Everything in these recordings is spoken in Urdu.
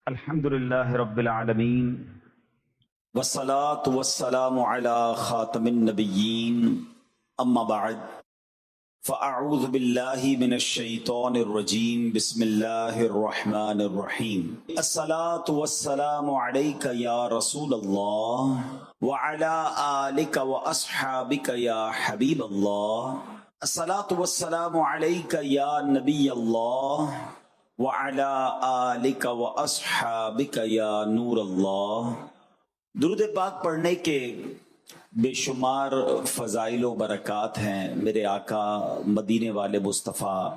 الحمد للہ رب العالمین والصلاة والسلام على خاتم النبیین اما بعد فاعوذ باللہ من الشیطان الرجیم بسم اللہ الرحمن الرحیم الصلاة والسلام علیک یا رسول اللہ وعلى آلک واصحابک یا حبیب اللہ الصلاة والسلام علیک یا نبی اللہ وعلى آلک واصحابک یا نور اللہ۔ درود پاک پڑھنے کے بے شمار فضائل و برکات ہیں۔ میرے آقا مدینے والے مصطفیٰ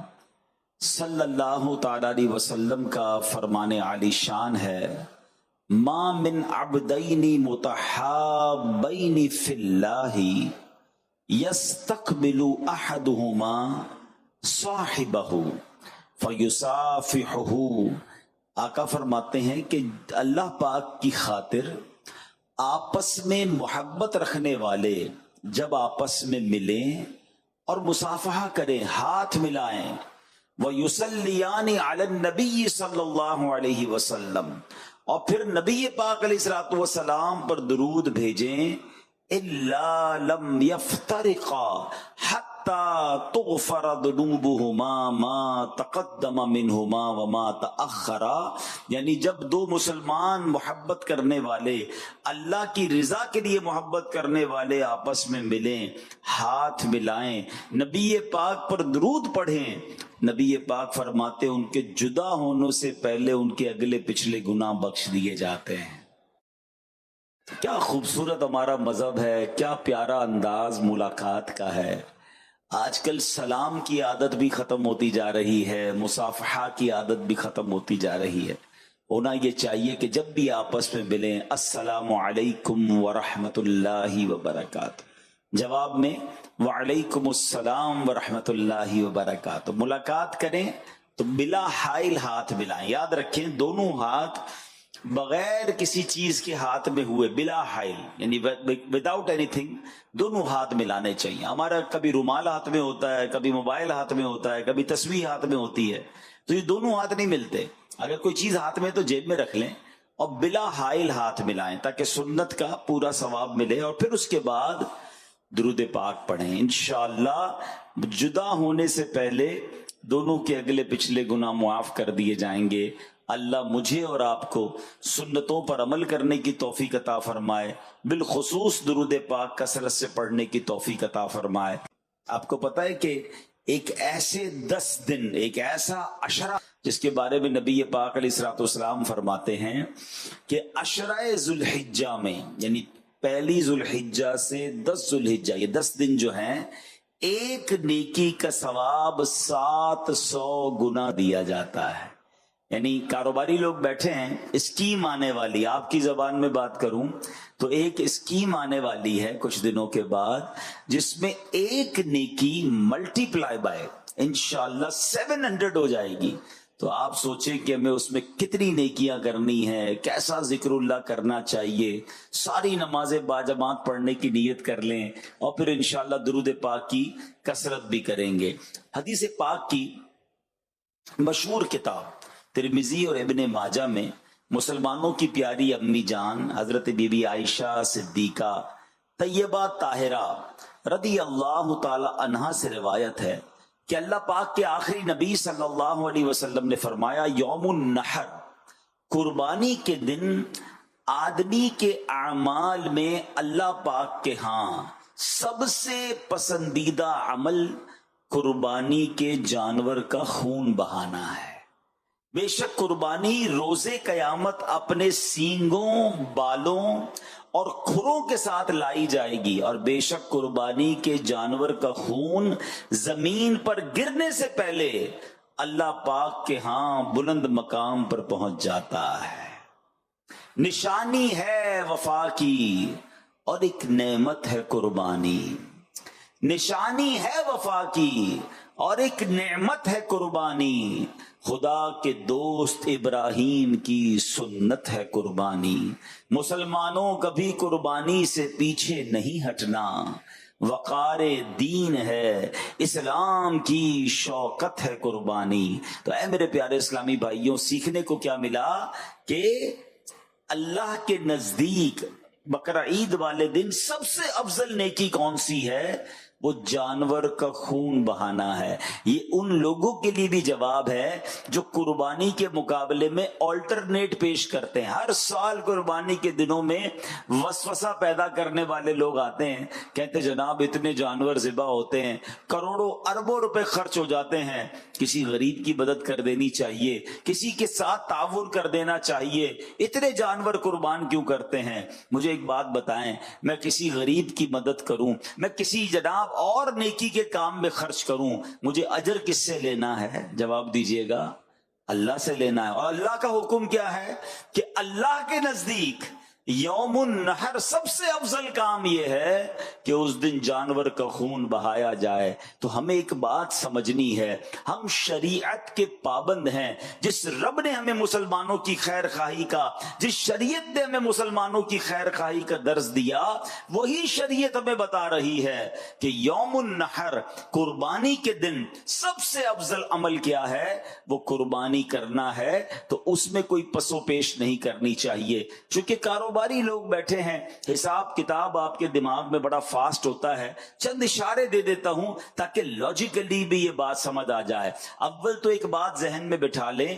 صلی اللہ تعالی علیہ وسلم کا فرمان عالی شان ہے، ما من عبدین متحابین فی اللہ یستقبل احدہما صاحبہ فیصافحہ۔ آقا فرماتے ہیں کہ اللہ پاک کی خاطر آپس میں محبت رکھنے والے جب آپس میں ملیں اور مصافحہ کریں، ہاتھ ملائیں، وَيُصَلِّيَانِ عَلَى النَّبِيِّ صلی اللہ علیہ وسلم، اور پھر نبی پاک علیہ الصلوۃ والسلام پر درود بھیجیں، إِلَّا لَمْ يَفْتَرِقَا حَتَّى تُغْفَرَ ذُنُوبُهُمَا مَا تَقَدَّمَ مِنْهُمَا وَمَا تَأَخَّرَ، یعنی جب دو مسلمان محبت کرنے والے، اللہ کی رضا کے لیے محبت کرنے والے آپس میں ملیں، ہاتھ ملائیں، نبی پاک پر درود پڑھیں، نبی پاک فرماتے ان کے جدا ہونے سے پہلے ان کے اگلے پچھلے گناہ بخش دیے جاتے ہیں۔ کیا خوبصورت ہمارا مذہب ہے، کیا پیارا انداز ملاقات کا ہے۔ آج کل سلام کی عادت بھی ختم ہوتی جا رہی ہے، مصافحہ کی عادت بھی ختم ہوتی جا رہی ہے۔ ہونا یہ چاہیے کہ جب بھی آپس میں ملیں، السلام علیکم ورحمۃ اللہ وبرکاتہ، جواب میں وعلیکم السلام ورحمۃ اللہ وبرکاتہ۔ ملاقات کریں تو بلا حائل ہاتھ ملائیں۔ یاد رکھیں دونوں ہاتھ بغیر کسی چیز کے ہاتھ میں ہوئے، بلا حائل، یعنی وداؤٹ اینی تھنگ، دونوں ہاتھ ملانے چاہیے۔ ہمارا کبھی رومال ہاتھ میں ہوتا ہے، کبھی موبائل ہاتھ میں ہوتا ہے، کبھی تسبیح ہاتھ میں ہوتی ہے، تو یہ دونوں ہاتھ نہیں ملتے۔ اگر کوئی چیز ہاتھ میں تو جیب میں رکھ لیں اور بلا حائل ہاتھ ملائیں تاکہ سنت کا پورا ثواب ملے، اور پھر اس کے بعد درود پاک پڑھیں۔ انشاءاللہ جدا ہونے سے پہلے دونوں کے اگلے پچھلے گناہ معاف کر دیے جائیں گے۔ اللہ مجھے اور آپ کو سنتوں پر عمل کرنے کی توفیق عطا فرمائے، بالخصوص درود پاک کثرت سے پڑھنے کی توفیق عطا فرمائے۔ آپ کو پتہ ہے کہ ایک ایسے 10 دن، ایک ایسا عشرہ جس کے بارے میں نبی پاک علیہ الصلوۃ والسلام فرماتے ہیں کہ عشرہ ذوالحجہ میں، یعنی پہلی ذوالحجہ سے 10 ذوالحجہ، یہ 10 دن جو ہیں، ایک نیکی کا ثواب 700 گنا دیا جاتا ہے۔ یعنی کاروباری لوگ بیٹھے ہیں، اسکیم آنے والی، آپ کی زبان میں بات کروں تو ایک اسکیم آنے والی ہے کچھ دنوں کے بعد، جس میں ایک نیکی ملٹی پلائی بائی انشاءاللہ 700 ہو جائے گی۔ تو آپ سوچیں کہ ہمیں اس میں کتنی نیکیاں کرنی ہے، کیسا ذکر اللہ کرنا چاہیے، ساری نمازیں باجماعت پڑھنے کی نیت کر لیں، اور پھر انشاءاللہ درود پاک کی کثرت بھی کریں گے۔ حدیث پاک کی مشہور کتاب ترمذی اور ابن ماجہ میں مسلمانوں کی پیاری امی جان حضرت بی بی عائشہ صدیقہ طیبہ طاہرہ رضی اللہ تعالی عنہا سے روایت ہے کہ اللہ پاک کے آخری نبی صلی اللہ علیہ وسلم نے فرمایا، یوم النحر، قربانی کے دن آدمی کے اعمال میں اللہ پاک کے ہاں سب سے پسندیدہ عمل قربانی کے جانور کا خون بہانا ہے۔ بے شک قربانی روز قیامت اپنے سینگوں، بالوں اور کھروں کے ساتھ لائی جائے گی، اور بے شک قربانی کے جانور کا خون زمین پر گرنے سے پہلے اللہ پاک کے ہاں بلند مقام پر پہنچ جاتا ہے۔ نشانی ہے وفا کی اور ایک نعمت ہے قربانی، نشانی ہے وفا کی اور ایک نعمت ہے قربانی، خدا کے دوست ابراہیم کی سنت ہے قربانی۔ مسلمانوں کبھی قربانی سے پیچھے نہیں ہٹنا، وقار دین ہے، اسلام کی شوکت ہے قربانی۔ تو اے میرے پیارے اسلامی بھائیوں، سیکھنے کو کیا ملا کہ اللہ کے نزدیک بقرہ عید والے دن سب سے افضل نیکی کون سی ہے؟ وہ جانور کا خون بہانا ہے۔ یہ ان لوگوں کے لیے بھی جواب ہے جو قربانی کے مقابلے میں آلٹرنیٹ پیش کرتے ہیں۔ ہر سال قربانی کے دنوں میں وسوسہ پیدا کرنے والے لوگ آتے ہیں، کہتے جناب اتنے جانور ذبح ہوتے ہیں، کروڑوں اربوں روپے خرچ ہو جاتے ہیں، کسی غریب کی مدد کر دینی چاہیے، کسی کے ساتھ تعاون کر دینا چاہیے، اتنے جانور قربان کیوں کرتے ہیں؟ مجھے ایک بات بتائیں، میں کسی غریب کی مدد کروں، میں کسی جناب اور نیکی کے کام میں خرچ کروں، مجھے اجر کس سے لینا ہے؟ جواب دیجئے گا، اللہ سے لینا ہے۔ اور اللہ کا حکم کیا ہے کہ اللہ کے نزدیک یوم النحر سب سے افضل کام یہ ہے کہ اس دن جانور کا خون بہایا جائے۔ تو ہمیں ایک بات سمجھنی ہے، ہم شریعت کے پابند ہیں۔ جس رب نے ہمیں مسلمانوں کی خیر خواہی کا، جس شریعت نے ہمیں مسلمانوں کی خیر خواہی کا درس دیا، وہی شریعت ہمیں بتا رہی ہے کہ یوم النحر قربانی کے دن سب سے افضل عمل کیا ہے؟ وہ قربانی کرنا ہے۔ تو اس میں کوئی پسو پیش نہیں کرنی چاہیے، چونکہ کاروباری لوگ بیٹھے ہیں، حساب کتاب آپ کے دماغ میں بڑا فاسٹ ہوتا ہے۔ چند اشارے دے دیتا ہوں تاکہ لاجیکلی بھی یہ بات سمجھ آ جائے۔ اول تو ایک بات ذہن میں بٹھا لیں،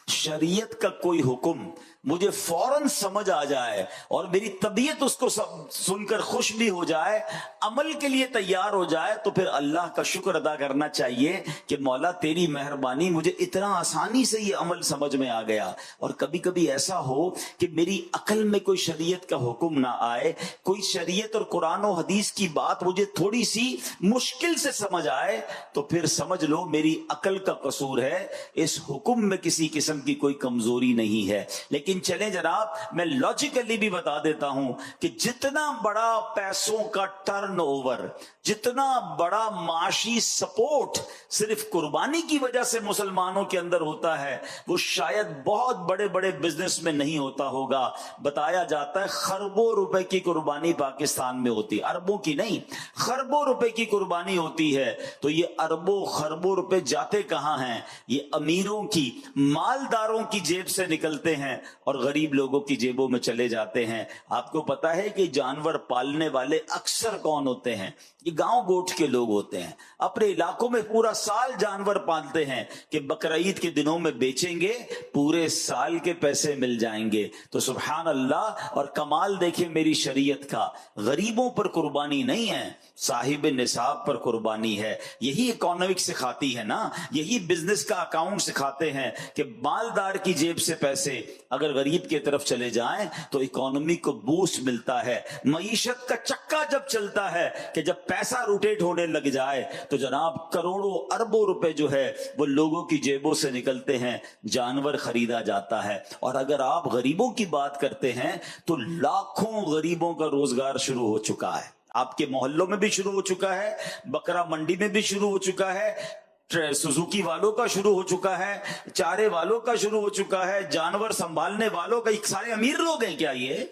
شریعت کا کوئی حکم مجھے فوراً سمجھ آ جائے اور میری طبیعت اس کو سن کر خوش بھی ہو جائے، عمل کے لیے تیار ہو جائے، تو پھر اللہ کا شکر ادا کرنا چاہیے کہ مولا تیری مہربانی، مجھے اتنا آسانی سے یہ عمل سمجھ میں آ گیا۔ اور کبھی کبھی ایسا ہو کہ میری عقل میں کوئی شریعت کا حکم نہ آئے، کوئی شریعت اور قرآن و حدیث کی بات مجھے تھوڑی سی مشکل سے سمجھ آئے، تو پھر سمجھ لو میری عقل کا قصور ہے، اس حکم میں کسی قسم کی کوئی کمزوری نہیں ہے۔ لیکن چلیں جناب، میں لاجیکلی بھی بتا دیتا ہوں کہ جتنا بڑا پیسوں کا ٹرن اوور، جتنا بڑا معاشی سپورٹ صرف قربانی کی وجہ سے مسلمانوں کے اندر ہوتا ہے، وہ شاید بہت بڑے بڑے بزنس میں نہیں ہوتا ہوگا۔ بتایا جاتا ہے خربوں روپے کی قربانی پاکستان میں ہوتی، اربوں کی نہیں، خربوں روپے کی قربانی ہوتی ہے۔ تو یہ اربوں خربوں روپے جاتے کہاں ہیں؟ یہ امیروں کی، مالداروں کی جیب سے نکلتے ہیں اور غریب لوگوں کی جیبوں میں چلے جاتے ہیں۔ آپ کو پتا ہے کہ جانور پالنے والے اکثر کون ہوتے ہیں؟ یہ گاؤں گوٹھ کے لوگ ہوتے ہیں، اپنے علاقوں میں پورا سال جانور پالتے ہیں کہ بقرہ عید کے دنوں میں بیچیں گے، پورے سال کے پیسے مل جائیں گے۔ تو سبحان اللہ، اور کمال دیکھیں میری شریعت کا، غریبوں پر قربانی نہیں ہے، صاحب نصاب پر قربانی ہے۔ یہی اکانومک سکھاتی ہے نا، یہی بزنس کا اکاؤنٹ سکھاتے ہیں کہ مالدار کی جیب سے پیسے اگر غریب کی طرف چلے جائیں تو اکانومی کو بوسٹ ملتا ہے۔ معیشت کا چکا جب چلتا ہے کہ جب پیسہ روٹیٹ ہونے لگ جائے تو جناب کروڑوں اربوں روپے جو ہے وہ لوگوں کی جیبوں سے نکلتے ہیں، جانور خریدا جاتا ہے۔ اور اگر آپ غریبوں کی بات کرتے ہیں تو لاکھوں غریبوں کا روزگار شروع ہو چکا ہے، آپ کے محلوں میں بھی شروع ہو چکا ہے، بکرا منڈی میں بھی شروع ہو چکا ہے، سوزوکی والوں کا شروع ہو چکا ہے، چارے والوں کا شروع ہو چکا ہے، جانور سنبھالنے والوں کا۔ سارے امیر لوگ ہیں کیا یہ؟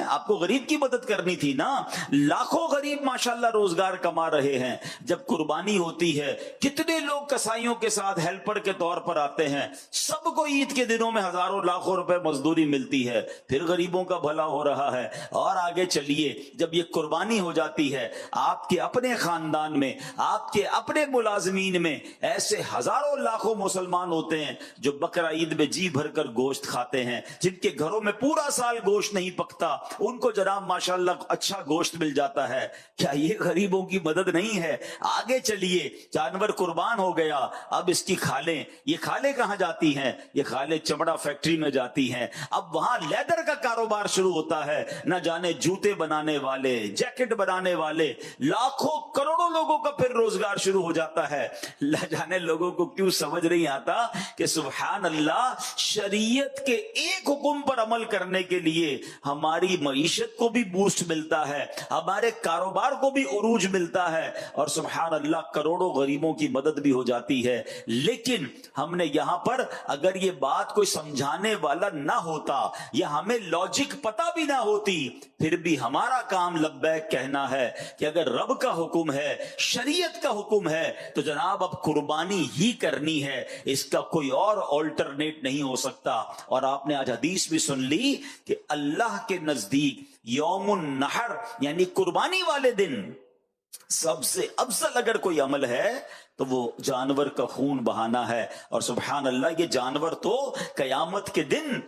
آپ کو غریب کی مدد کرنی تھی نا۔ لاکھوں غریب ماشاءاللہ روزگار کما رہے ہیں۔ جب قربانی ہوتی ہے کتنے لوگ کسائیوں کے ساتھ ہیلپر کے طور پر آتے ہیں، سب کو عید کے دنوں میں ہزاروں لاکھوں روپے مزدوری ملتی ہے، پھر غریبوں کا بھلا ہو رہا ہے۔ اور آگے چلیے، جب یہ قربانی ہو جاتی ہے آپ کے اپنے خاندان میں، آپ کے اپنے ملازمین میں ایسے ہزاروں لاکھوں مسلمان ہوتے ہیں جو بقرہ عید میں جی بھر کر گوشت کھاتے ہیں، جن کے گھروں میں پورا سال گوشت نہیں پکتا، ان کو جناب ماشاءاللہ اچھا گوشت مل جاتا ہے۔ کیا یہ غریبوں کی مدد نہیں ہے؟ آگے چلیے، جانور قربان ہو گیا، اب اس کی کھالیں، یہ کھالیں کہاں جاتی ہیں؟ یہ کھالیں چمڑا فیکٹری میں جاتی ہیں۔ اب وہاں لیدر کا کاروبار شروع ہوتا ہے، نہ جانے جوتے بنانے والے، جیکٹ بنانے والے، لاکھوں کروڑوں لوگوں کا پھر روزگار شروع ہو جاتا ہے۔ نہ جانے لوگوں کو کیوں سمجھ نہیں آتا کہ سبحان اللہ، شریعت کے ایک ایک حکم پر عمل کرنے کے لیے ہماری معیشت کو بھی بوسٹ ملتا ہے, ہمارے کاروبار کو بھی عروج ملتا ہے, اور سبحان اللہ کروڑوں غریبوں کی مدد بھی ہو جاتی ہے. لیکن ہم نے یہاں پر اگر یہ بات کوئی سمجھانے والا نہ ہوتا یا ہمیں لاجک پتہ بھی نہ ہوتی, پھر بھی ہمارا کام لبیک کہنا ہے کہ اگر رب کا حکم ہے, شریعت کا حکم ہے, تو جناب اب قربانی ہی کرنی ہے, اس کا کوئی اور آلٹرنیٹ نہیں ہو سکتا. اور آپ نے آج حدیث بھی سن لی کہ اللہ کے نزدیک یوم النحر یعنی قربانی والے دن سب سے افضل اگر کوئی عمل ہے تو وہ جانور کا خون بہانا ہے. اور سبحان اللہ یہ جانور تو قیامت کے دن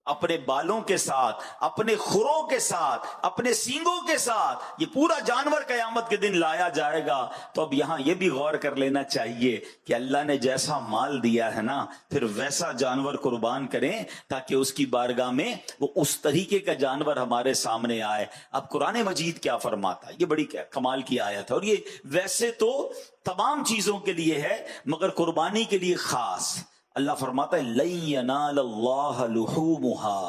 اپنے بالوں کے ساتھ, اپنے خروں کے ساتھ, اپنے سینگوں کے ساتھ یہ پورا جانور قیامت کے دن لایا جائے گا. تو اب یہاں یہ بھی غور کر لینا چاہیے کہ اللہ نے جیسا مال دیا ہے نا, پھر ویسا جانور قربان کریں تاکہ اس کی بارگاہ میں وہ اس طریقے کا جانور ہمارے سامنے آئے. اب قرآن مجید کیا فرماتا ہے, یہ بڑی کمال کی آیت ہے, اور یہ ویسے تو تمام چیزوں کے لیے ہے مگر قربانی کے لیے خاص. اللہ فرماتا ہے لن ینال اللہ لحومها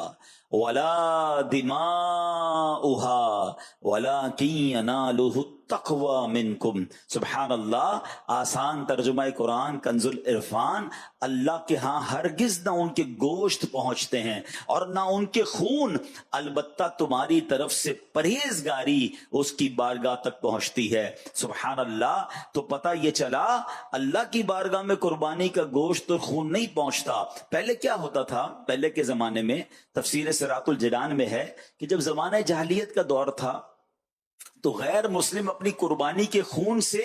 ولا دماؤها ولکن ینالہ التقوی منکم. سبحان اللہ, آسان ترجمہ قرآن کنز العرفان, اللہ کے ہاں ہرگز نہ ان کے گوشت پہنچتے ہیں اور نہ ان کے خون, البتہ تمہاری طرف سے پرہیزگاری اس کی بارگاہ تک پہنچتی ہے. سبحان اللہ, تو پتہ یہ چلا اللہ کی بارگاہ میں قربانی کا گوشت اور خون نہیں پہنچتا. پہلے کیا ہوتا تھا, پہلے کے زمانے میں تفسیر صراط الجنان میں ہے کہ جب زمانہ جاہلیت کا دور تھا تو غیر مسلم اپنی قربانی کے خون سے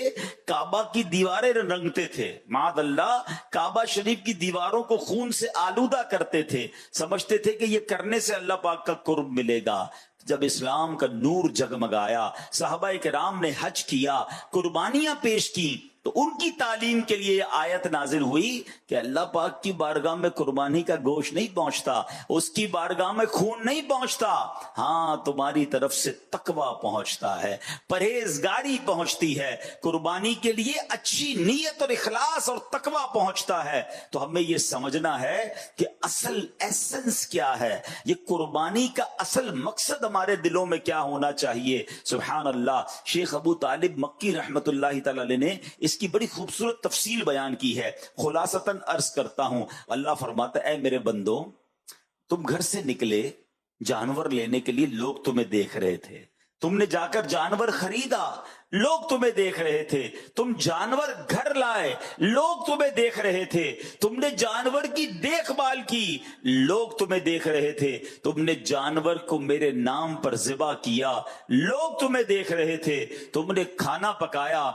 کعبہ کی دیواریں رنگتے تھے. معاذ اللہ, کعبہ شریف کی دیواروں کو خون سے آلودہ کرتے تھے, سمجھتے تھے کہ یہ کرنے سے اللہ پاک کا قرب ملے گا. جب اسلام کا نور جگمگایا, صحابہ کرام نے حج کیا, قربانیاں پیش کی, تو ان کی تعلیم کے لیے آیت نازل ہوئی کہ اللہ پاک کی بارگاہ میں قربانی کا گوشت نہیں پہنچتا, اس کی بارگاہ میں خون نہیں پہنچتا, ہاں تمہاری طرف سے تقوی پہنچتا ہے, پرہیزگاری پہنچتی ہے, قربانی کے لیے اچھی نیت اور اخلاص اور تقوی پہنچتا ہے. تو ہمیں یہ سمجھنا ہے کہ اصل ایسنس کیا ہے, یہ قربانی کا اصل مقصد ہمارے دلوں میں کیا ہونا چاہیے. سبحان اللہ, شیخ ابو طالب مکی رحمت اللہ تعالی علیہ نے اس کی بڑی خوبصورت تفصیل بیان کی ہے. خلاصتاً عرض کرتا ہوں, اللہ فرماتا ہے اے میرے بندو, تم گھر سے نکلے جانور لینے کے لیے, لوگ تمہیں دیکھ رہے تھے, تم نے جا کر جانور خریدا, لوگ تمہیں دیکھ رہے تھے, تم جانور گھر لائے, لوگ تمہیں دیکھ رہے تھے, تم نے جانور کی دیکھ بھال کی, لوگ تمہیں دیکھ رہے تھے, تم نے جانور کو میرے نام پر ذبح کیا, لوگ تمہیں دیکھ رہے تھے, تم نے کھانا پکایا,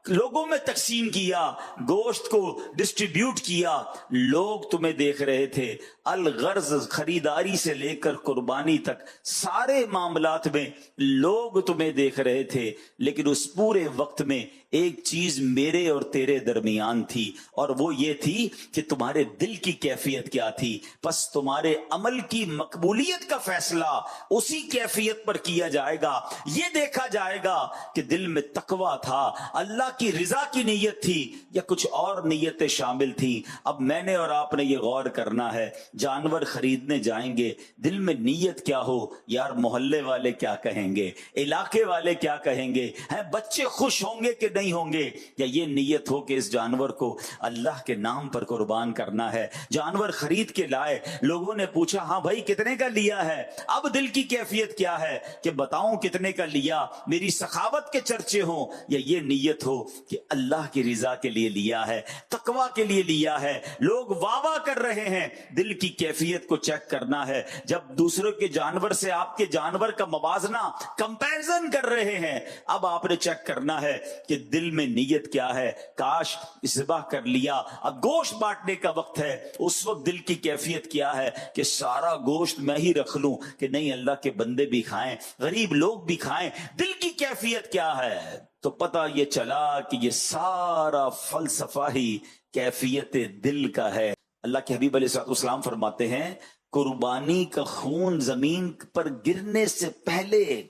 لوگوں میں تقسیم کیا, گوشت کو ڈسٹریبیوٹ کیا, لوگ تمہیں دیکھ رہے تھے. الغرض خریداری سے لے کر قربانی تک سارے معاملات میں لوگ تمہیں دیکھ رہے تھے, لیکن اس پورے وقت میں ایک چیز میرے اور تیرے درمیان تھی, اور وہ یہ تھی کہ تمہارے دل کی کیفیت کیا تھی. بس تمہارے عمل کی مقبولیت کا فیصلہ اسی کیفیت پر کیا جائے گا. یہ دیکھا جائے گا کہ دل میں تقوی تھا, اللہ کی رضا کی نیت تھی, یا کچھ اور نیتیں شامل تھی. اب میں نے اور آپ نے یہ غور کرنا ہے, جانور خریدنے جائیں گے, دل میں نیت کیا ہو, یار محلے والے کیا کہیں گے, علاقے والے کیا کہیں گے, ہیں بچے خوش ہوں گے کہ نہیں ہوں گے, یا یہ نیت ہو کہ اس جانور کو اللہ کے نام پر قربان کرنا ہے. جانور خرید کے لائے, لوگوں نے پوچھا ہاں بھائی کتنے کا لیا ہے, اب دل کی کیفیت کیا ہے کہ بتاؤں کتنے کا لیا, میری سخاوت کے چرچے ہوں, یا یہ نیت ہو کہ اللہ کی رضا کے لیے لیا ہے, تقوی کے لیے لیا ہے. لوگ واہ واہ کر رہے ہیں, دل کی کیفیت کو چیک کرنا ہے. جب دوسروں کے جانور سے آپ کے جانور کا موازنہ کمپیرزن کر رہے ہیں, اب آپ نے چیک کرنا ہے کہ دل میں نیت کیا ہے. کاش ذبح کر لیا, اب گوشت بانٹنے کا وقت ہے, اس وقت دل کی کیفیت کیا ہے کہ سارا گوشت میں ہی رکھ لوں, کہ نہیں اللہ کے بندے بھی کھائیں, غریب لوگ بھی کھائیں. دل کی کیفیت کیا ہے؟ تو پتہ یہ چلا کہ یہ سارا فلسفہ ہی کیفیت دل کا ہے. اللہ کے حبیب علیہ السلام فرماتے ہیں قربانی کا خون زمین پر گرنے سے پہلے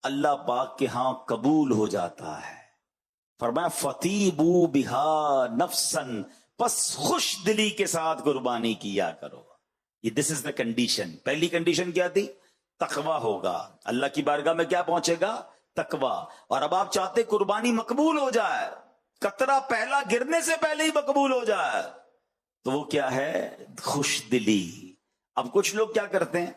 اللہ پاک کے ہاں قبول ہو جاتا ہے. فرمایا فطیبو بہا نفسن, پس خوش دلی کے ساتھ قربانی کیا کرو. یہ دس از دا کنڈیشن. پہلی کنڈیشن کیا تھی؟ تقوی ہوگا. اللہ کی بارگاہ میں کیا پہنچے گا؟ تقوی. اور اب آپ چاہتے قربانی مقبول ہو جائے, قطرہ پہلا گرنے سے پہلے ہی مقبول ہو جائے, تو وہ کیا ہے؟ خوش دلی. اب کچھ لوگ کیا کرتے ہیں,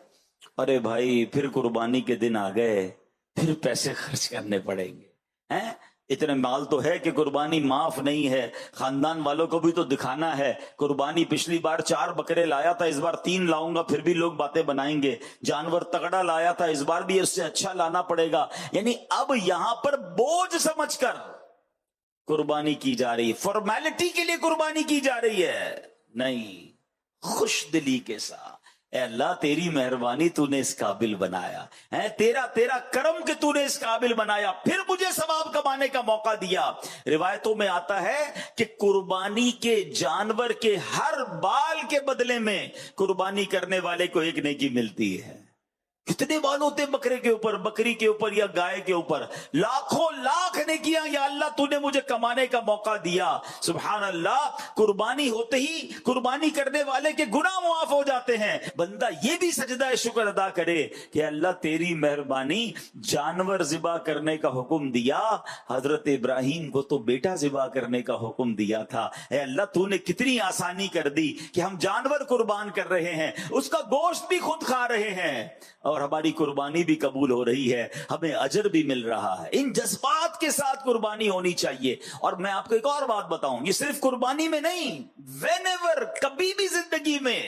ارے بھائی پھر قربانی کے دن آ گئے, پھر پیسے خرچ کرنے پڑیں گے, ہیں اتنے مال تو ہے کہ قربانی معاف نہیں ہے, خاندان والوں کو بھی تو دکھانا ہے. قربانی پچھلی بار 4 بکرے لایا تھا, اس بار 3 لاؤں گا, پھر بھی لوگ باتیں بنائیں گے. جانور تگڑا لایا تھا, اس بار بھی اس سے اچھا لانا پڑے گا. یعنی اب یہاں پر بوجھ سمجھ کر قربانی کی جا رہی ہے, فارمیلٹی کے لیے قربانی کی جا رہی ہے. نہیں, خوش دلی کے ساتھ, اے اللہ تیری مہربانی, تو نے اس قابل بنایا ہے, تیرا کرم کہ تو نے اس قابل بنایا, پھر مجھے ثواب کمانے کا موقع دیا. روایتوں میں آتا ہے کہ قربانی کے جانور کے ہر بال کے بدلے میں قربانی کرنے والے کو ایک نیکی ملتی ہے. کتنے بال ہوتے بکرے کے اوپر, بکری کے اوپر یا گائے کے اوپر؟ لاکھوں لاکھ نے کیا. یا اللہ تو نے مجھے کمانے کا موقع دیا. سبحان اللہ, قربانی ہوتے ہی قربانی کرنے والے کے گناہ معاف ہو جاتے ہیں. بندہ یہ بھی سجدہ شکر ادا کرے کہ اللہ تیری مہربانی, جانور ذبح کرنے کا حکم دیا, حضرت ابراہیم کو تو بیٹا ذبح کرنے کا حکم دیا تھا. اے اللہ تو نے کتنی آسانی کر دی کہ ہم جانور قربان کر رہے ہیں, اس کا گوشت بھی خود کھا رہے ہیں, اور ہماری قربانی بھی قبول ہو رہی ہے, ہمیں اجر بھی مل رہا ہے. ان جذبات کے ساتھ قربانی ہونی چاہیے. اور میں آپ کو ایک اور بات بتاؤں, یہ صرف قربانی میں نہیں, وین ایور, کبھی بھی زندگی میں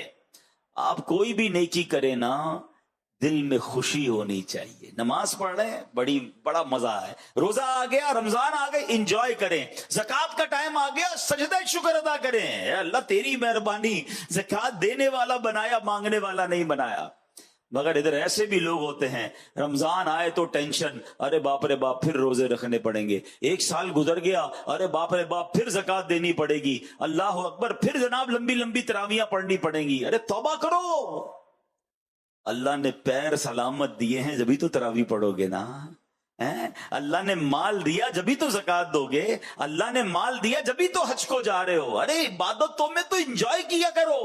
آپ کوئی بھی نیکی کریں نا, دل میں خوشی ہونی چاہیے. نماز پڑھ رہے ہیں, بڑا مزہ ہے, روزہ آ گیا, رمضان آ گئے, انجوائے کریں. زکوٰۃ کا ٹائم آ گیا, سجدہ شکر ادا کریں. اے اللہ تیری مہربانی, زکوٰۃ دینے والا بنایا, مانگنے والا نہیں بنایا. مگر ادھر ایسے بھی لوگ ہوتے ہیں, رمضان آئے تو ٹینشن, ارے باپ رے باپ پھر روزے رکھنے پڑیں گے. 1 سال گزر گیا, ارے باپ رے باپ پھر زکوٰۃ دینی پڑے گی, اللہ اکبر, پھر جناب لمبی لمبی تراویحاں پڑھنی پڑیں گی. ارے توبہ کرو, اللہ نے پیر سلامت دیے ہیں جبھی تو تراویح پڑھو گے نا. اللہ نے مال دیا جبھی تو زکوٰۃ دو گے, اللہ نے مال دیا جبھی تو حج کو جا رہے ہو. ارے عبادتوں میں تو انجوائے کیا کرو.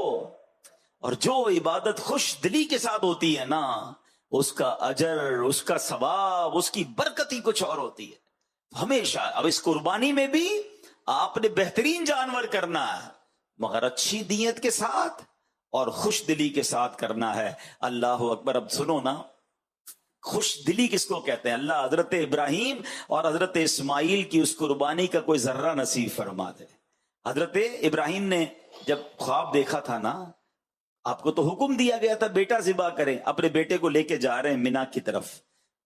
اور جو عبادت خوش دلی کے ساتھ ہوتی ہے نا, اس کا اجر, اس کا ثواب, اس کی برکت ہی کچھ اور ہوتی ہے ہمیشہ. اب اس قربانی میں بھی آپ نے بہترین جانور کرنا ہے, مگر اچھی نیت کے ساتھ اور خوش دلی کے ساتھ کرنا ہے. اللہ اکبر. اب سنو نا, خوش دلی کس کو کہتے ہیں؟ اللہ حضرت ابراہیم اور حضرت اسماعیل کی اس قربانی کا کوئی ذرہ نصیب فرما دے. حضرت ابراہیم نے جب خواب دیکھا تھا نا, آپ کو تو حکم دیا گیا تھا بیٹا ذبح کریں, اپنے بیٹے کو لے کے جا رہے ہیں مینا کی طرف.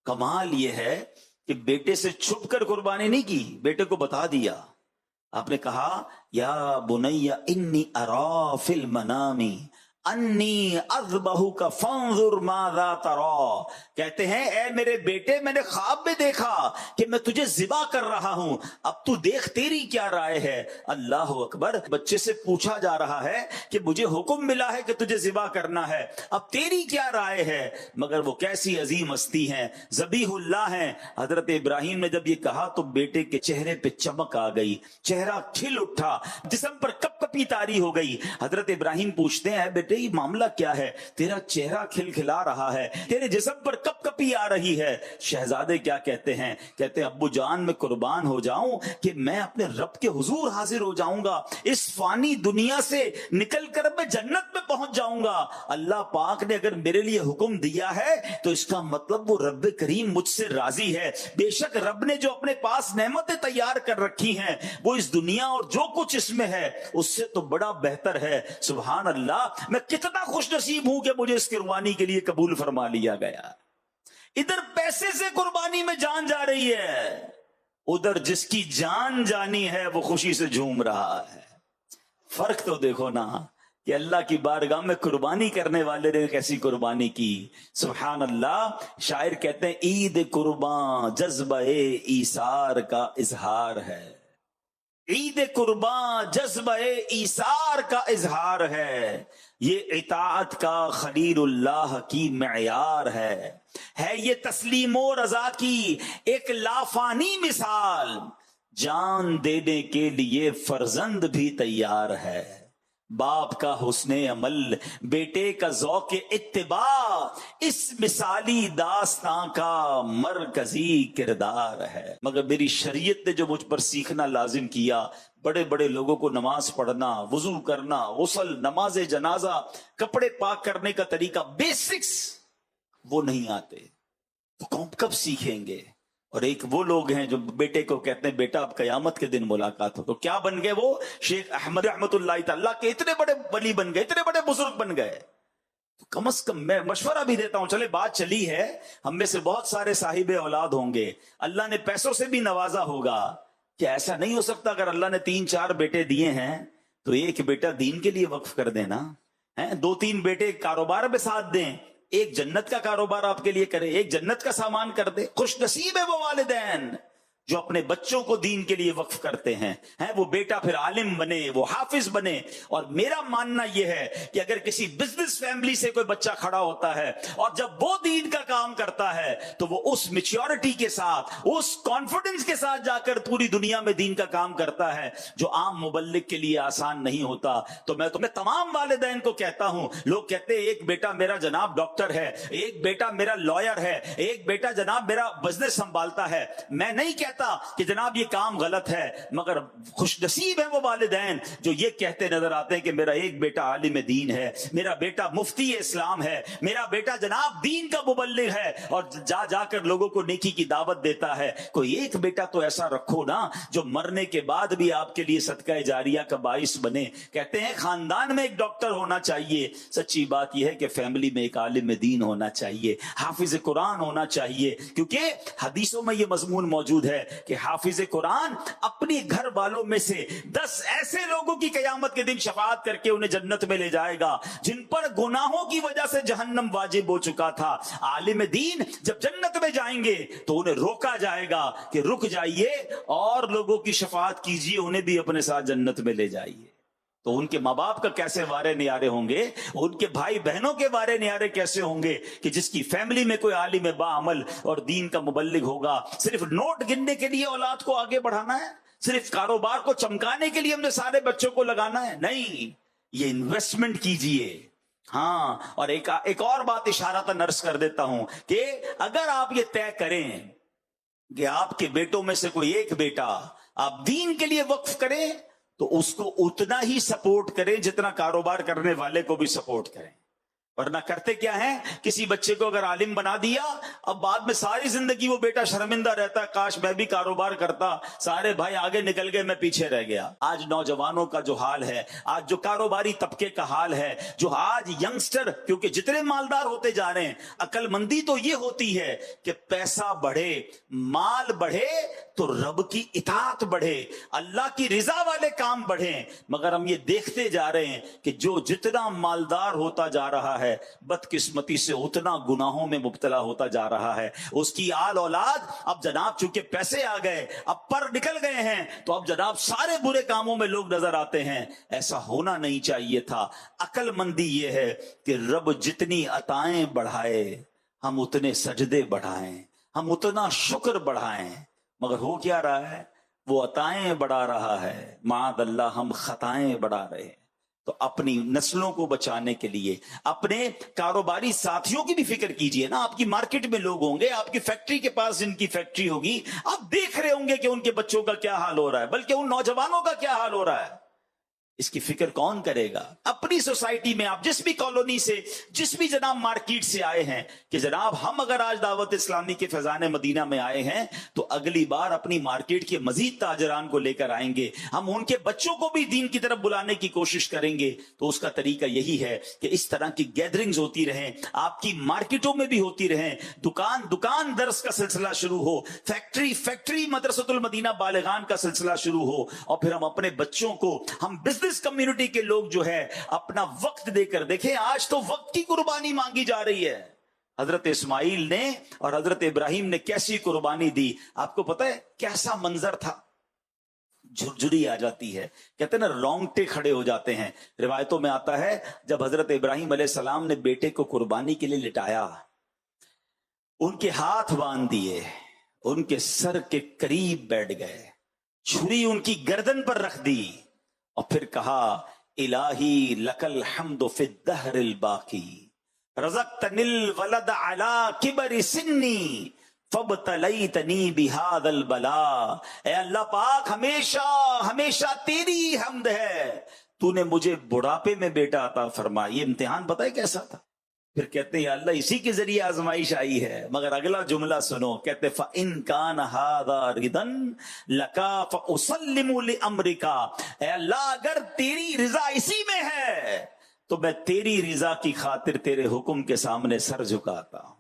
کمال یہ ہے کہ بیٹے سے چھپ کر قربانی نہیں کی, بیٹے کو بتا دیا. آپ نے کہا یا بنی انی ارا فی المنام انی اذبحک فانظر ماذا تری. کہتے ہیں اے میرے بیٹے, میں نے خواب میں دیکھا کہ میں تجھے ذبح کر رہا ہوں, اب تو دیکھ تیری کیا رائے ہے. اللہ اکبر. بچے سے پوچھا جا رہا ہے کہ مجھے حکم ملا ہے کہ تجھے ذبح کرنا ہے, اب تیری کیا رائے ہے. مگر وہ کیسی عظیم ہستی ہیں, ذبیح اللہ ہیں. حضرت ابراہیم نے جب یہ کہا تو بیٹے کے چہرے پہ چمک آ گئی, چہرہ کھل اٹھا, جسم پر کپ کپی طاری ہو گئی. حضرت ابراہیم پوچھتے ہیں بیٹے یہ معاملہ کیا ہے, تیرا چہرہ کھل کھلا رہا ہے, تیرے جسم پر کپ کپی آ رہی ہے. شہزادے کیا کہتے ہیں ابو جان میں قربان ہو جاؤں کہ میں اپنے رب کے حضور حاضر ہو جاؤں گا, اس فانی دنیا سے نکل کر میں جنت میں پہنچ جاؤں گا. اللہ پاک نے اگر میرے لیے حکم دیا ہے تو اس کا مطلب وہ رب کریم مجھ سے راضی ہے. بے شک رب نے جو اپنے پاس نعمتیں تیار کر رکھی ہیں وہ اس دنیا اور جو کچھ اس میں ہے اس سے تو بڑا بہتر ہے. سبحان اللہ. میں کتنا خوش نصیب ہوں کہ مجھے اس قربانی کے لیے قبول فرما لیا گیا. ادھر پیسے سے قربانی میں جان جا رہی ہے, ادھر جس کی جان جانی ہے وہ خوشی سے جھوم رہا ہے. فرق تو دیکھو نا کہ اللہ کی بارگاہ میں قربانی کرنے والے نے کیسی قربانی کی. سبحان اللہ. شاعر کہتے ہیں عید قربان جذبہ ایثار کا اظہار ہے, عید قربان جذبہ ایثار کا اظہار ہے. یہ اطاعت کا خلیل اللہ کی معیار ہے یہ تسلیم و رضا کی ایک لافانی مثال. جان دینے کے لیے فرزند بھی تیار ہے. باپ کا حسن عمل، بیٹے کا ذوق اتباع، اس مثالی داستان کا مرکزی کردار ہے۔ مگر میری شریعت نے جو مجھ پر سیکھنا لازم کیا، بڑے بڑے لوگوں کو نماز پڑھنا، وضو کرنا، غسل، نماز جنازہ، کپڑے پاک کرنے کا طریقہ، بیسکس وہ نہیں آتے، تو کب سیکھیں گے؟ اور ایک وہ لوگ ہیں جو بیٹے کو کہتے ہیں بیٹا اب قیامت کے دن ملاقات ہو، تو کیا بن گئے وہ؟ شیخ احمد رحمت اللہ تعالیٰ کے اتنے بڑے ولی بن گئے، اتنے بڑے بزرگ بن گئے۔ تو کم از کم میں مشورہ بھی دیتا ہوں، چلے بات چلی ہے، ہم میں سے بہت سارے صاحب اولاد ہوں گے، اللہ نے پیسوں سے بھی نوازا ہوگا، کہ ایسا نہیں ہو سکتا اگر اللہ نے 3-4 بیٹے دیے ہیں تو ایک بیٹا دین کے لیے وقف کر دینا ہے، 2-3 بیٹے کاروبار میں ساتھ دیں، ایک جنت کا کاروبار آپ کے لیے کرے، ایک جنت کا سامان کر دے۔ خوش نصیب ہے وہ والدین جو اپنے بچوں کو دین کے لیے وقف کرتے ہیں، وہ بیٹا پھر عالم بنے، وہ حافظ بنے۔ اور میرا ماننا یہ ہے کہ اگر کسی بزنس فیملی سے کوئی بچہ کھڑا ہوتا ہے اور جب وہ دین کا کام کرتا ہے تو وہ اس میچیورٹی کے ساتھ، اس کانفیڈنس کے ساتھ جا کر پوری دنیا میں دین کا کام کرتا ہے، جو عام مبلغ کے لیے آسان نہیں ہوتا۔ تو میں تمہیں تمام والدین کو کہتا ہوں، لوگ کہتے ہیں ایک بیٹا میرا جناب ڈاکٹر ہے، ایک بیٹا میرا لائر ہے، ایک بیٹا جناب میرا بزنس سنبھالتا ہے، میں نہیں کہتا کہ جناب یہ کام غلط ہے، مگر خوش نصیب ہیں وہ والدین جو یہ کہتے نظر آتے ہیں کہ میرا ایک بیٹا عالم دین ہے، میرا بیٹا مفتی اسلام ہے، میرا بیٹا جناب دین کا مبلغ ہے، اور جا کر لوگوں کو نیکی کی دعوت دیتا ہے۔ کوئی ایک بیٹا تو ایسا رکھو نا جو مرنے کے بعد بھی آپ کے لیے صدقہ جاریہ کا باعث بنے۔ کہتے ہیں خاندان میں ایک ڈاکٹر ہونا چاہیے، سچی بات یہ ہے کہ فیملی میں ایک عالم دین ہونا چاہیے، حافظ قرآن ہونا چاہیے، کیونکہ حدیثوں میں یہ مضمون موجود ہے کہ حافظ قرآن اپنی گھر والوں میں سے 10 ایسے لوگوں کی قیامت کے دن شفاعت کر کے انہیں جنت میں لے جائے گا جن پر گناہوں کی وجہ سے جہنم واجب ہو چکا تھا۔ عالم دین جب جنت میں جائیں گے تو انہیں روکا جائے گا کہ رک جائیے اور لوگوں کی شفاعت کیجیے، انہیں بھی اپنے ساتھ جنت میں لے جائیے۔ تو ان کے ماں باپ کا کیسے وارے نیارے ہوں گے، ان کے بھائی بہنوں کے وارے نیارے کیسے ہوں گے کہ جس کی فیملی میں کوئی عالم باعمل اور دین کا مبلغ ہوگا۔ صرف نوٹ گننے کے لیے اولاد کو آگے بڑھانا ہے، صرف کاروبار کو چمکانے کے لیے ہم نے سارے بچوں کو لگانا ہے؟ نہیں، یہ انویسٹمنٹ کیجئے۔ ہاں، اور ایک اور بات اشارتاً عرض کر دیتا ہوں کہ اگر آپ یہ طے کریں کہ آپ کے بیٹوں میں سے کوئی ایک بیٹا آپ دین کے لیے وقف کریں تو اس کو اتنا ہی سپورٹ کریں جتنا کاروبار کرنے والے کو بھی سپورٹ کریں، ورنہ کرتے کیا ہے، کسی بچے کو اگر عالم بنا دیا، اب بعد میں ساری زندگی وہ بیٹا شرمندہ رہتا ہے، کاش میں بھی کاروبار کرتا، سارے بھائی آگے نکل گئے، میں پیچھے رہ گیا۔ آج نوجوانوں کا جو حال ہے، آج جو کاروباری طبقے کا حال ہے، جو آج ینگسٹر، کیونکہ جتنے مالدار ہوتے جا رہے ہیں، عقل مندی تو یہ ہوتی ہے کہ پیسہ بڑھے، مال بڑھے تو رب کی اطاعت بڑھے، اللہ کی رضا والے کام بڑھیں۔ مگر ہم یہ دیکھتے جا رہے ہیں کہ جو جتنا مالدار ہوتا جا رہا ہے بدقسمتی سے اتنا گناہوں میں مبتلا ہوتا جا رہا ہے۔ اس کی آل اولاد اب جناب چونکہ پیسے آ گئے، اب پر نکل گئے ہیں، تو اب جناب سارے برے کاموں میں لوگ نظر آتے ہیں۔ ایسا ہونا نہیں چاہیے تھا۔ عقل مندی یہ ہے کہ رب جتنی عطائیں بڑھائے ہم اتنے سجدے بڑھائیں، ہم اتنا شکر بڑھائیں، مگر ہو کیا رہا ہے، وہ عطائیں بڑھا رہا ہے، معاذ اللہ ہم خطائیں بڑھا رہے ہیں۔ تو اپنی نسلوں کو بچانے کے لیے اپنے کاروباری ساتھیوں کی بھی فکر کیجئے نا۔ آپ کی مارکیٹ میں لوگ ہوں گے، آپ کی فیکٹری کے پاس جن کی فیکٹری ہوگی، آپ دیکھ رہے ہوں گے کہ ان کے بچوں کا کیا حال ہو رہا ہے، بلکہ ان نوجوانوں کا کیا حال ہو رہا ہے۔ اس کی فکر کون کرے گا؟ اپنی سوسائٹی میں آپ جس بھی کالونی سے، جس بھی جناب مارکیٹ سے آئے ہیں، کہ جناب ہم اگر آج دعوت اسلامی کے فیضان مدینہ میں آئے ہیں تو اگلی بار اپنی مارکیٹ کے مزید تاجران کو لے کر آئیں گے، ہم ان کے بچوں کو بھی دین کی طرف بلانے کی کوشش کریں گے۔ تو اس کا طریقہ یہی ہے کہ اس طرح کی گیدرنگز ہوتی رہیں، آپ کی مارکیٹوں میں بھی ہوتی رہیں، دکان درس کا سلسلہ شروع ہو، فیکٹری مدرسۃ المدینہ بالغان کا سلسلہ شروع ہو، اور پھر ہم اپنے بچوں کو، ہم بزنس کمیونٹی کے لوگ جو ہے اپنا وقت دے کر دیکھیں۔ آج تو وقت کی قربانی مانگی جا رہی ہے۔ حضرت اسماعیل نے اور حضرت ابراہیم نے کیسی قربانی دی، آپ کو پتہ ہے کیسا منظر تھا؟ جھرجھری آ جاتی ہے، کہتے ہیں نا رونگٹے کھڑے ہو جاتے ہیں۔ روایتوں میں آتا ہے جب حضرت ابراہیم علیہ السلام نے بیٹے کو قربانی کے لیے لٹایا، ان کے ہاتھ باندھ دیے، ان کے سر کے قریب بیٹھ گئے، چھری ان کی گردن پر رکھ دی، اور پھر کہا الہی لکل حمد فی الدہر الباقی رزقتنی الولد علی کبر سنی فابتلیتنی بہذا البلاء. اے اللہ پاک ہمیشہ ہمیشہ تیری حمد ہے، تو نے مجھے بڑھاپے میں بیٹا عطا فرمایا. یہ امتحان پتہ ہے کیسا تھا؟ پھر کہتے ہیں اللہ اسی کے ذریعے آزمائش آئی ہے. مگر اگلا جملہ سنو، کہتے فَإِن كَانَ هَذَا رِضًا لَكَا فَأُسَلِّمُ لِأَمْرِكَ. اے اللہ اگر تیری رضا اسی میں ہے تو میں تیری رضا کی خاطر تیرے حکم کے سامنے سر جھکاتا ہوں.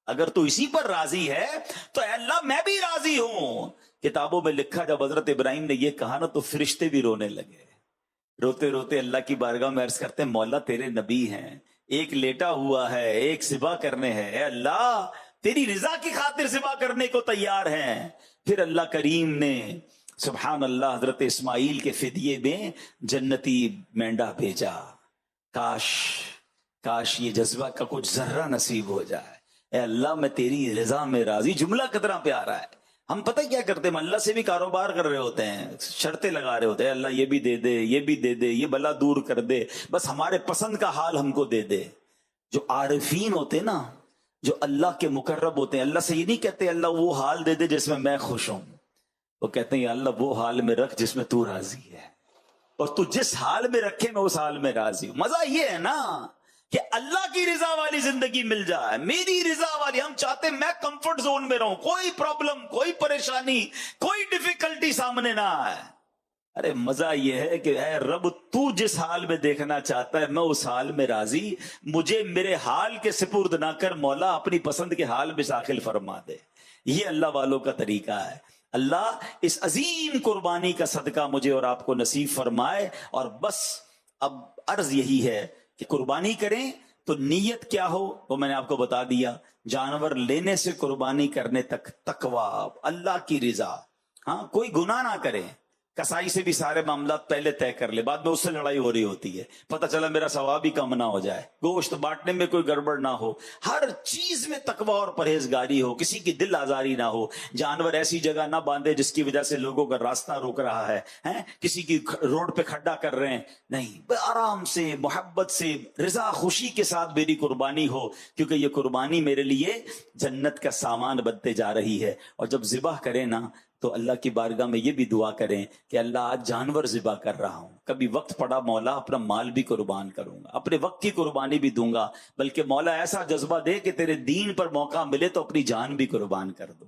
اگر تو اسی پر راضی ہے تو اے اللہ میں بھی راضی ہوں. کتابوں میں لکھا جب حضرت ابراہیم نے یہ کہا نا تو فرشتے بھی رونے لگے. روتے روتے اللہ کی بارگاہ میں عرض کرتے ہیں مولا تیرے نبی ہیں، ایک لیٹا ہوا ہے ایک ذبح کرنے ہے، اے اللہ تیری رضا کی خاطر ذبح کرنے کو تیار ہیں. پھر اللہ کریم نے سبحان اللہ حضرت اسماعیل کے فدیے میں جنتی مینڈا بھیجا. کاش یہ جذبہ کا کچھ ذرہ نصیب ہو جائے. اے اللہ میں تیری رضا میں راضی. جملہ کتنا پیارا ہے. ہم پتہ کیا کرتے ہیں، اللہ سے بھی کاروبار کر رہے ہوتے ہیں، شرطیں لگا رہے ہوتے ہیں، اللہ یہ بھی دے دے یہ بھی دے دے یہ بلا دور کر دے، بس ہمارے پسند کا حال ہم کو دے دے. جو عارفین ہوتے ہیں نا، جو اللہ کے مقرب ہوتے ہیں، اللہ سے یہ نہیں کہتے اللہ وہ حال دے دے جس میں میں خوش ہوں. وہ کہتے ہیں اللہ وہ حال میں رکھ جس میں تو راضی ہے، اور تو جس حال میں رکھے میں اس حال میں راضی ہوں. مزہ یہ ہے نا کہ اللہ کی رضا والی زندگی مل جائے، میری رضا والی. ہم چاہتے ہیں میں کمفرٹ زون میں رہوں، کوئی پرابلم کوئی پریشانی کوئی ڈیفیکلٹی سامنے نہ آئے. ارے مزہ یہ ہے کہ اے رب تو جس حال میں دیکھنا چاہتا ہے میں اس حال میں راضی. مجھے میرے حال کے سپرد نہ کر مولا، اپنی پسند کے حال میں داخل فرما دے. یہ اللہ والوں کا طریقہ ہے. اللہ اس عظیم قربانی کا صدقہ مجھے اور آپ کو نصیب فرمائے. اور بس اب عرض یہی ہے کہ قربانی کریں تو نیت کیا ہو وہ میں نے آپ کو بتا دیا. جانور لینے سے قربانی کرنے تک تقوی، اللہ کی رضا. ہاں کوئی گناہ نہ کریں. کسائی سے بھی سارے معاملات پہلے طے کر لے، بعد میں اس سے لڑائی ہو رہی ہوتی ہے. پتہ چلا میرا ثواب ہی کم نہ ہو جائے، گوشت بانٹنے میں کوئی گڑبڑ نہ ہو. ہر چیز میں تقوی اور پرہیزگاری ہو، کسی کی دل آزاری نہ ہو. جانور ایسی جگہ نہ باندھے جس کی وجہ سے لوگوں کا راستہ روک رہا ہے، کسی کی روڈ پہ کھڈا کر رہے ہیں. نہیں، آرام سے محبت سے رضا خوشی کے ساتھ میری قربانی ہو، کیونکہ یہ قربانی میرے لیے جنت کا سامان بنتے جا رہی ہے. اور جب ذبح کریں نا تو اللہ کی بارگاہ میں یہ بھی دعا کریں کہ اللہ آج جانور ذبح کر رہا ہوں، کبھی وقت پڑا مولا اپنا مال بھی قربان کروں گا، اپنے وقت کی قربانی بھی دوں گا، بلکہ مولا ایسا جذبہ دے کہ تیرے دین پر موقع ملے تو اپنی جان بھی قربان کر دو.